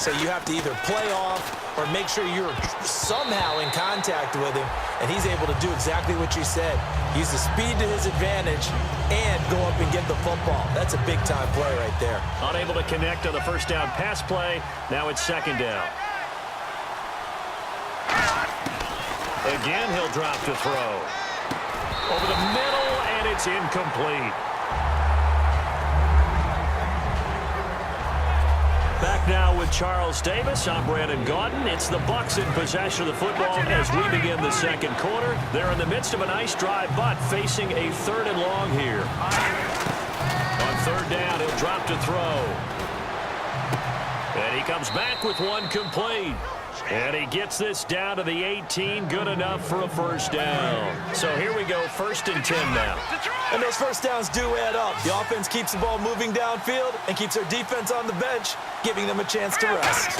So you have to either play off or make sure you're somehow in contact with him, and he's able to do exactly what you said. Use the speed to his advantage and go up and get the football. That's a big-time play right there. Unable to connect on the first down pass play. Now it's second down. Again, he'll drop to throw. Over the middle, and it's incomplete. Back now with Charles Davis. I'm Brandon Gaudin. It's the Bucs in possession of the football as we begin the second quarter. They're in the midst of a nice drive, but facing a third and long here. On third down, he'll drop to throw. And he comes back with one complete. And he gets this down to the 18, good enough for a first down. So here we go, 1st and 10 now. And those first downs do add up. The offense keeps the ball moving downfield and keeps their defense on the bench, giving them a chance to rest.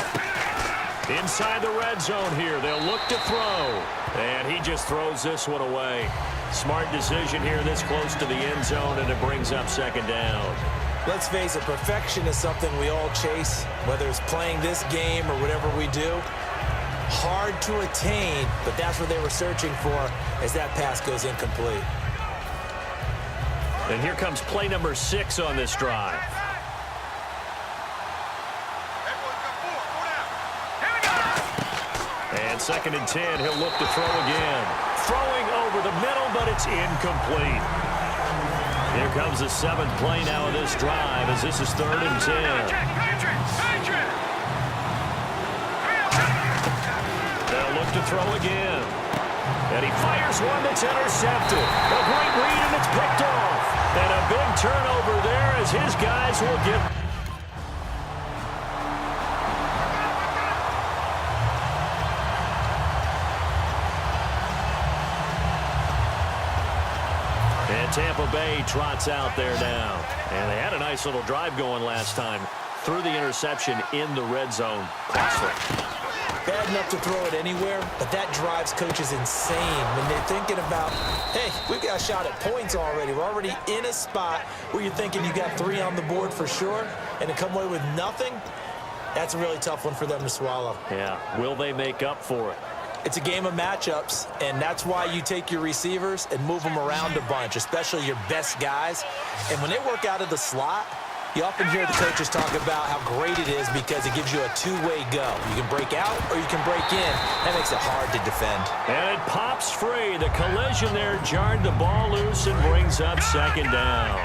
Inside the red zone here, they'll look to throw. And he just throws this one away. Smart decision here this close to the end zone, and it brings up second down. Let's face it, perfection is something we all chase, whether it's playing this game or whatever we do. Hard to attain, but that's what they were searching for as that pass goes incomplete. And here comes play number 6 on this drive. And 2nd and 10, he'll look to throw again. Throwing over the middle, but it's incomplete. Here comes the 7th play now of this drive as this is 3rd and 10. They'll look to throw again. And he fires one that's intercepted. A great read, and it's picked off. And a big turnover there as his guys will get... And Tampa Bay trots out there now. And they had a nice little drive going last time. Threw the interception in the red zone. Costly. Bad enough to throw it anywhere, but that drives coaches insane when they're thinking about, hey, we've got a shot at points already. We're already in a spot where you're thinking you got 3 on the board for sure, and to come away with nothing, that's a really tough one for them to swallow. Yeah, will they make up for it? It's a game of matchups, and that's why you take your receivers and move them around a bunch, especially your best guys. And when they work out of the slot, you often hear the coaches talk about how great it is because it gives you a two-way go. You can break out or you can break in. That makes it hard to defend. And it pops free. The collision there jarred the ball loose and brings up second down.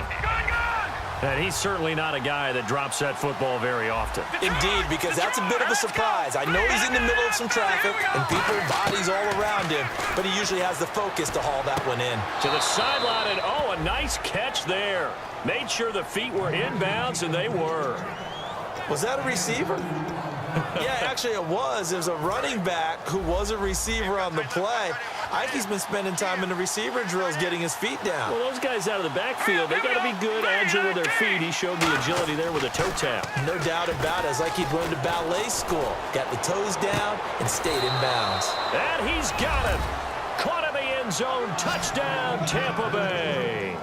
And he's certainly not a guy that drops that football very often. Indeed, because that's a bit of a surprise. I know he's in the middle of some traffic and people, bodies all around him, but he usually has the focus to haul that one in. To the sideline, and oh, a nice catch there. Made sure the feet were inbounds, and they were. Was that a receiver? Yeah, actually it was. It was a running back who was a receiver on the play. I think he's been spending time in the receiver drills getting his feet down. Well, those guys out of the backfield, they got to be good, agile with their feet. He showed the agility there with a toe tap. No doubt about it. It's like he'd went to ballet school. Got the toes down and stayed in bounds. And he's got it. Caught in the end zone. Touchdown, Tampa Bay.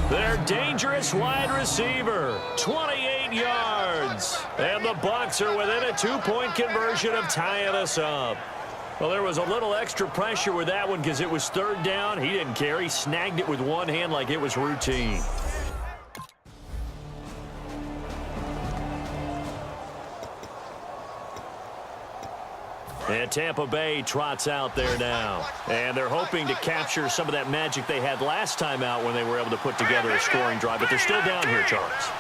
Their dangerous wide receiver, 28 yards. And the Bucs are within a 2-point conversion of tying us up. Well, there was a little extra pressure with that one because it was 3rd down. He didn't care. He snagged it with one hand like it was routine. And Tampa Bay trots out there now. And they're hoping to capture some of that magic they had last time out when they were able to put together a scoring drive. But they're still down here, Charles.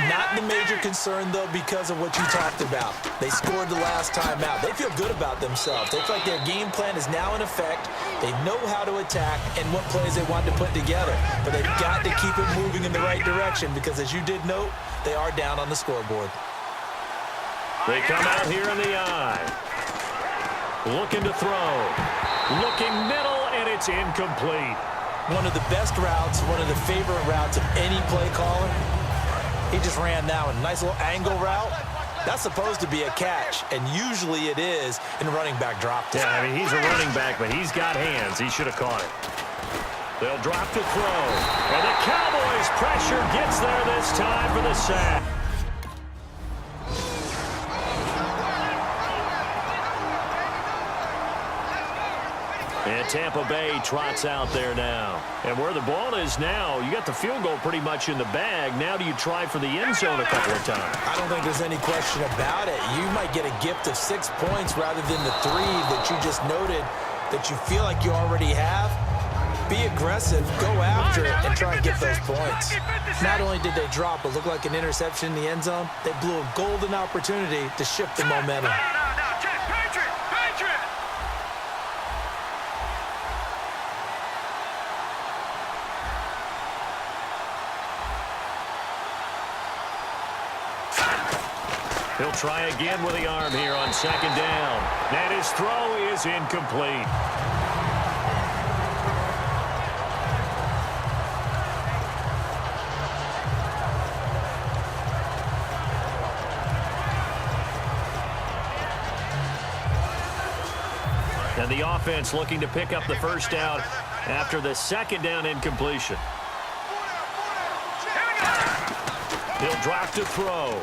Not the major concern, though, because of what you talked about. They scored the last time out. They feel good about themselves. They feel like their game plan is now in effect. They know how to attack and what plays they want to put together. But they've got to keep it moving in the right direction because, as you did note, they are down on the scoreboard. They come out here in the eye. Looking to throw. Looking middle, and it's incomplete. One of the best routes, one of the favorite routes of any play caller. He just ran now a nice little angle route. That's supposed to be a catch, and usually it is in running back drop. Yeah, I mean, he's a running back, but he's got hands. He should have caught it. They'll drop to throw. And the Cowboys' pressure gets there this time for the sack. And Tampa Bay trots out there now. And where the ball is now, you got the field goal pretty much in the bag. Now do you try for the end zone a couple of times? I don't think there's any question about it. You might get a gift of 6 points rather than the 3 that you just noted that you feel like you already have. Be aggressive, go after it, and try and get those points. Not only did they drop what looked like an interception in the end zone, they blew a golden opportunity to shift the momentum. He'll try again with the arm here on second down. And his throw is incomplete. And the offense looking to pick up the first down after the second down incompletion. He'll drop to throw.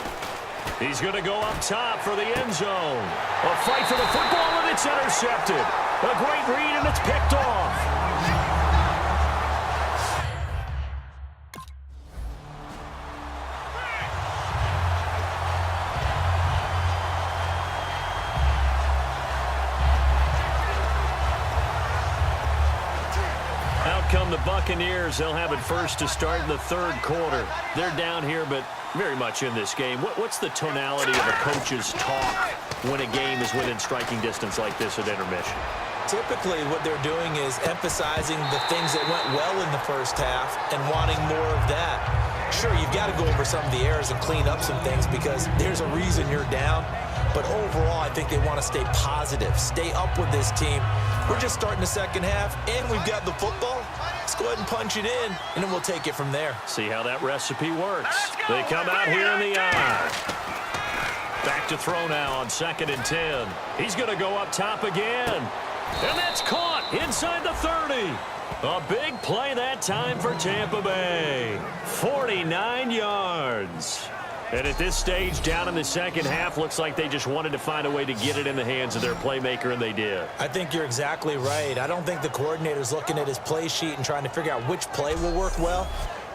He's going to go up top for the end zone. A fight for the football, and it's intercepted. A great read, and it's picked off. Out come the Buccaneers. They'll have it first to start in the third quarter. They're down here, but very much in this game. What's the tonality of a coach's talk when a game is within striking distance like this at intermission? Typically, what they're doing is emphasizing the things that went well in the first half and wanting more of that. Sure, you've got to go over some of the errors and clean up some things because there's a reason you're down. But overall, I think they want to stay positive, stay up with this team. We're just starting the second half, and we've got the football. Let's go ahead and punch it in, and then we'll take it from there. See how that recipe works. They come out here in the eye. Back to throw now on 2nd and 10. He's going to go up top again. And that's caught inside the 30. A big play that time for Tampa Bay. 49 yards. And at this stage, down in the second half, looks like they just wanted to find a way to get it in the hands of their playmaker, and they did. I think you're exactly right. I don't think the coordinator's looking at his play sheet and trying to figure out which play will work well.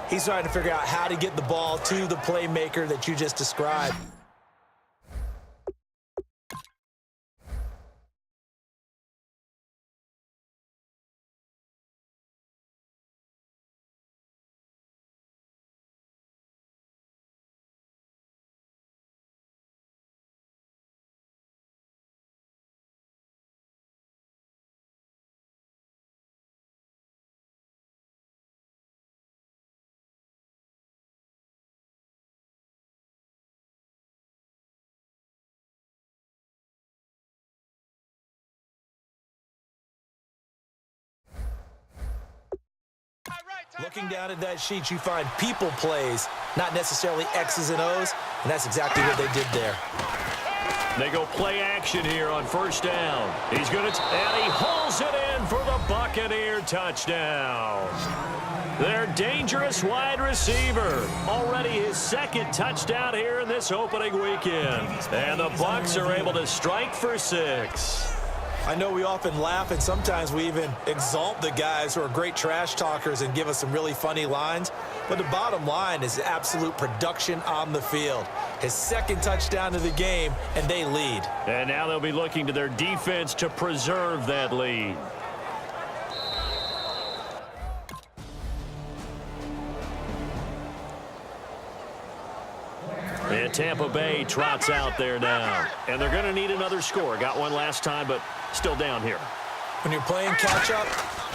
He's trying to figure out how to get the ball to the playmaker that you just described. Looking down at that sheet, you find people plays, not necessarily X's and O's, and that's exactly what they did there. They go play action here on first down. He's going to, and he hauls it in for the Buccaneer touchdown. Their dangerous wide receiver. Already his second touchdown here in this opening weekend. And the Bucs are able to strike for 6. I know we often laugh, and sometimes we even exalt the guys who are great trash talkers and give us some really funny lines. But the bottom line is absolute production on the field. His second touchdown of the game, and they lead. And now they'll be looking to their defense to preserve that lead. And Tampa Bay trots out there now. And they're going to need another score. Got one last time, but still down here. When you're playing catch-up,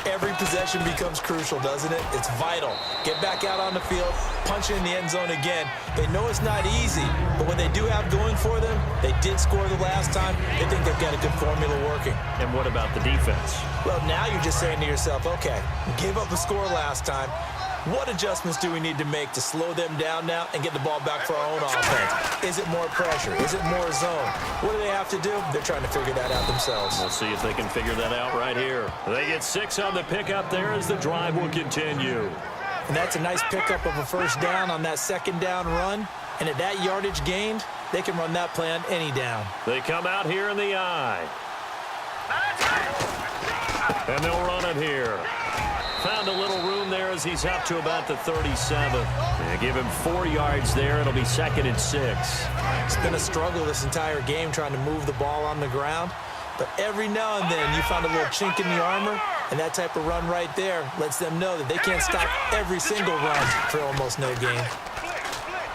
every possession becomes crucial, doesn't it? It's vital. Get back out on the field, punch it in the end zone again. They know it's not easy, but what they do have going for them, they did score the last time. They think they've got a good formula working. And what about the defense? Well, now you're just saying to yourself, okay, we gave up the score last time. What adjustments do we need to make to slow them down now and get the ball back for our own offense? Is it more pressure? Is it more zone? What do they have to do? They're trying to figure that out themselves. We'll see if they can figure that out right here. They get 6 on the pickup there as the drive will continue. And that's a nice pickup of a first down on that second down run. And at that yardage gained, they can run that play on any down. They come out here in the eye. And they'll run it here. Found a little room there as he's up to about the 37. And give him 4 yards there. It'll be 2nd and 6. It's been a struggle this entire game trying to move the ball on the ground. But every now and then you find a little chink in the armor, and that type of run right there lets them know that they can't stop every single run for almost no gain.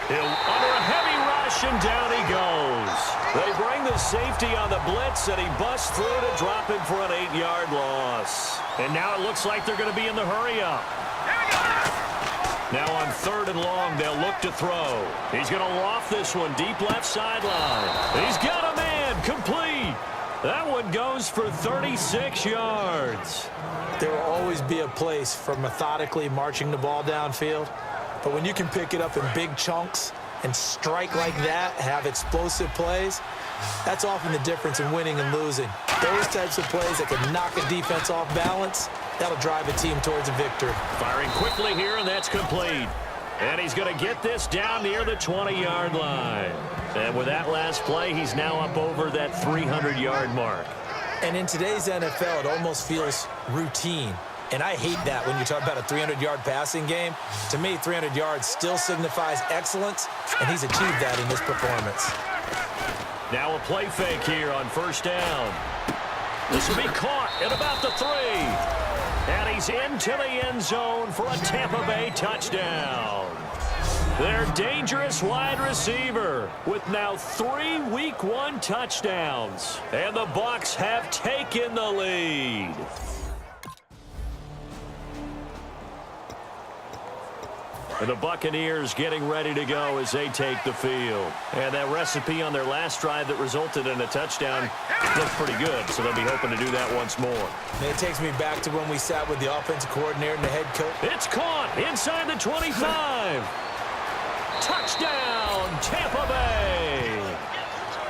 Under a heavy rush, and down he goes. They bring the safety on the blitz, and he busts through to drop him for an 8-yard loss. And now it looks like they're going to be in the hurry-up. Now on 3rd and long, they'll look to throw. He's going to loft this one deep left sideline. He's got a man, complete. That one goes for 36 yards. There will always be a place for methodically marching the ball downfield. But when you can pick it up in big chunks and strike like that, have explosive plays, that's often the difference in winning and losing. Those types of plays that can knock a defense off balance, that'll drive a team towards a victory. Firing quickly here, and that's complete. And he's going to get this down near the 20-yard line. And with that last play, he's now up over that 300-yard mark. And in today's NFL, it almost feels routine. And I hate that when you talk about a 300-yard passing game. To me, 300 yards still signifies excellence, and he's achieved that in this performance. Now a play fake here on 1st down. This will be caught at about the 3. And he's into the end zone for a Tampa Bay touchdown. Their dangerous wide receiver with now 3 Week 1 touchdowns. And the Bucs have taken the lead. And the Buccaneers getting ready to go as they take the field. And that recipe on their last drive that resulted in a touchdown looked pretty good, so they'll be hoping to do that once more. And it takes me back to when we sat with the offensive coordinator and the head coach. It's caught inside the 25. Touchdown, Tampa Bay.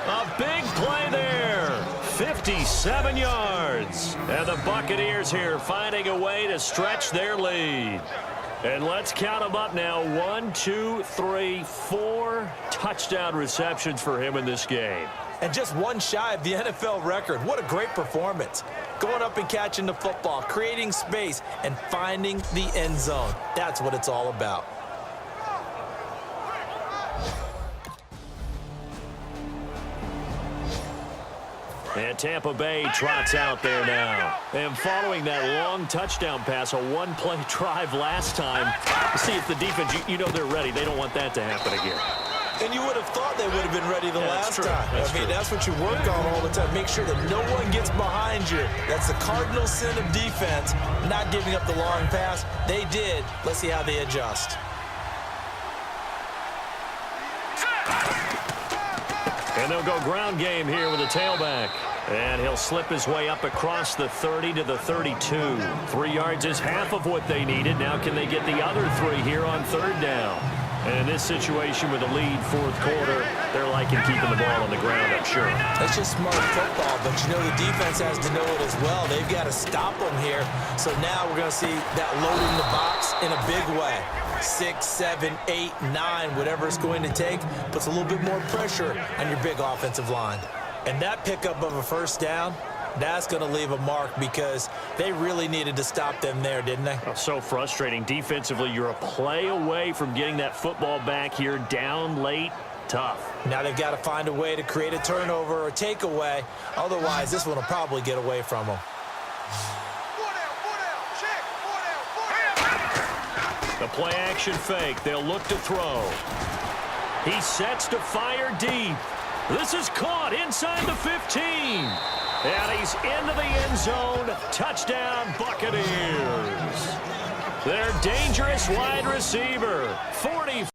A big play there. 57 yards. And the Buccaneers here finding a way to stretch their lead. And let's count them up now. 1, 2, 3, 4 touchdown receptions for him in this game. And just one shy of the NFL record. What a great performance. Going up and catching the football, creating space, and finding the end zone. That's what it's all about. And Tampa Bay trots out there now. And following that long touchdown pass, a one-play drive last time, see if the defense, you know they're ready. They don't want that to happen again. And you would have thought they would have been ready the last time. I mean, that's what you work on all the time. Make sure that no one gets behind you. That's the cardinal sin of defense, not giving up the long pass. They did. Let's see how they adjust. And they'll go ground game here with a tailback. And he'll slip his way up across the 30 to the 32. 3 yards is half of what they needed. Now can they get the other 3 here on 3rd down? And in this situation with a lead 4th quarter, they're liking keeping the ball on the ground, I'm sure. That's just smart football, but you know the defense has to know it as well. They've got to stop them here. So now we're going to see that loading the box in a big way. 6, 7, 8, 9, whatever it's going to take, puts a little bit more pressure on your big offensive line. And that pickup of a 1st down, that's going to leave a mark because they really needed to stop them there, didn't they? Oh, so frustrating. Defensively, you're a play away from getting that football back here down late. Tough. Now they've got to find a way to create a turnover or takeaway. Otherwise, this one will probably get away from them. The play action fake. They'll look to throw. He sets to fire deep. This is caught inside the 15. And he's into the end zone. Touchdown, Buccaneers. Their dangerous wide receiver. 40.